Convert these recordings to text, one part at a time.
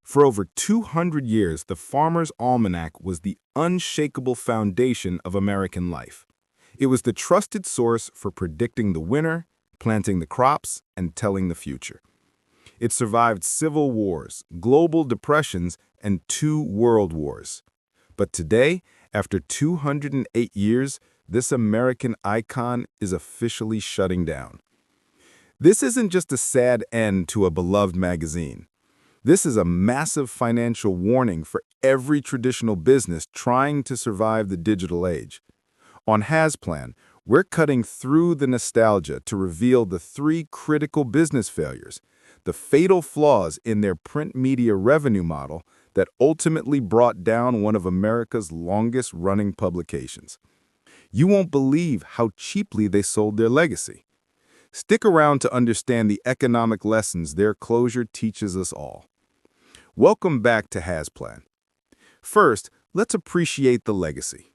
For over 200 years, the Farmers Almanac was the unshakable foundation of American life. It was the trusted source for predicting the winter, planting the crops, and telling the future. It survived civil wars, global depressions, and 2 world wars. But today, after 208 years, this American icon is officially shutting down. This isn't just a sad end to a beloved magazine. This is a massive financial warning for every traditional business trying to survive the digital age. On HasPlan, we're cutting through the nostalgia to reveal the 3 critical business failures, the fatal flaws in their print media revenue model that ultimately brought down one of America's longest-running publications. You won't believe how cheaply they sold their legacy. Stick around to understand the economic lessons their closure teaches us all. Welcome back to HasPlan. First, let's appreciate the legacy.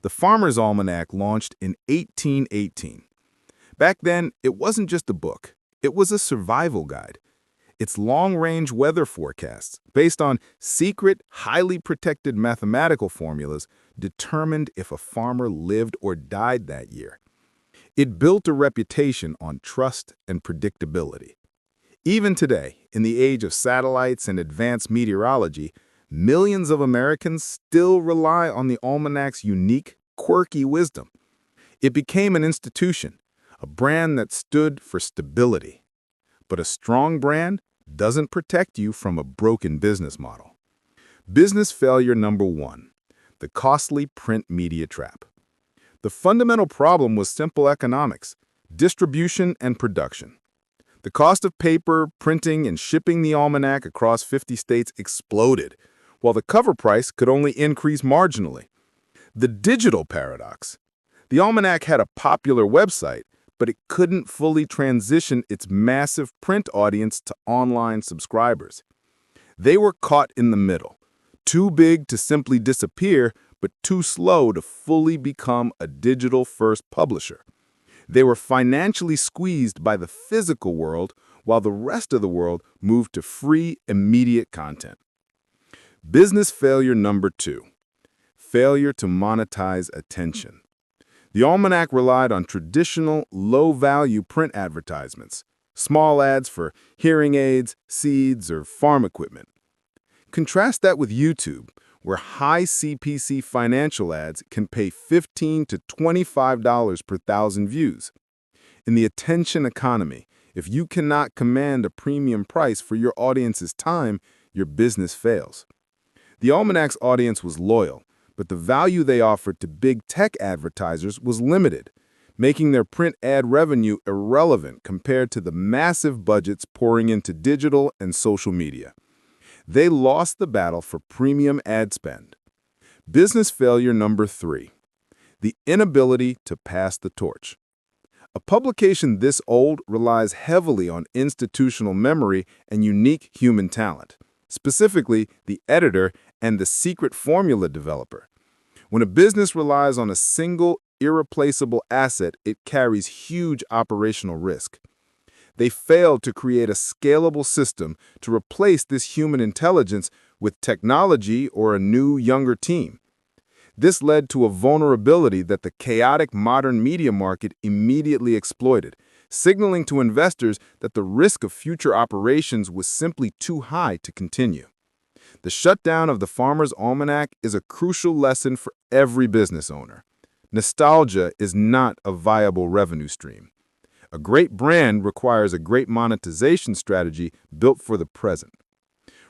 The Farmers Almanac launched in 1818. Back then, it wasn't just a book. It was a survival guide. Its long-range weather forecasts, based on secret, highly protected mathematical formulas, determined if a farmer lived or died that year. It built a reputation on trust and predictability. Even today, in the age of satellites and advanced meteorology, millions of Americans still rely on the Almanac's unique, quirky wisdom. It became an institution, a brand that stood for stability. But a strong brand doesn't protect you from a broken business model. Business failure number 1, the costly print media trap. The fundamental problem was simple economics, distribution and production. The cost of paper, printing, and shipping the almanac across 50 states exploded, while the cover price could only increase marginally. The digital paradox. The almanac had a popular website, but it couldn't fully transition its massive print audience to online subscribers. They were caught in the middle, too big to simply disappear, but too slow to fully become a digital-first publisher. They were financially squeezed by the physical world, while the rest of the world moved to free, immediate content. Business failure number 2, failure to monetize attention. The Almanac relied on traditional, low-value print advertisements, small ads for hearing aids, seeds, or farm equipment. Contrast that with YouTube, where high CPC financial ads can pay $15 to $25 per thousand views. In the attention economy, if you cannot command a premium price for your audience's time, your business fails. The Almanac's audience was loyal, but the value they offered to big tech advertisers was limited, making their print ad revenue irrelevant compared to the massive budgets pouring into digital and social media. They lost the battle for premium ad spend. Business failure number 3, the inability to pass the torch. A publication this old relies heavily on institutional memory and unique human talent, specifically the editor and the secret formula developer. When a business relies on a single, irreplaceable asset, it carries huge operational risk. They failed to create a scalable system to replace this human intelligence with technology or a new, younger team. This led to a vulnerability that the chaotic modern media market immediately exploited, signaling to investors that the risk of future operations was simply too high to continue. The shutdown of the Farmers Almanac is a crucial lesson for every business owner. Nostalgia is not a viable revenue stream. A great brand requires a great monetization strategy built for the present.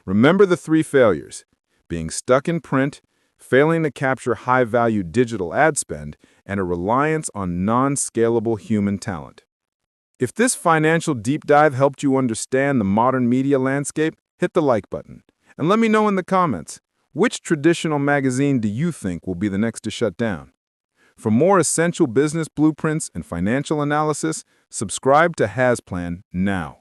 Remember the 3 failures: being stuck in print, failing to capture high-value digital ad spend, and a reliance on non-scalable human talent. If this financial deep dive helped you understand the modern media landscape, hit the like button. And let me know in the comments, which traditional magazine do you think will be the next to shut down? For more essential business blueprints and financial analysis, subscribe to HasPlan now.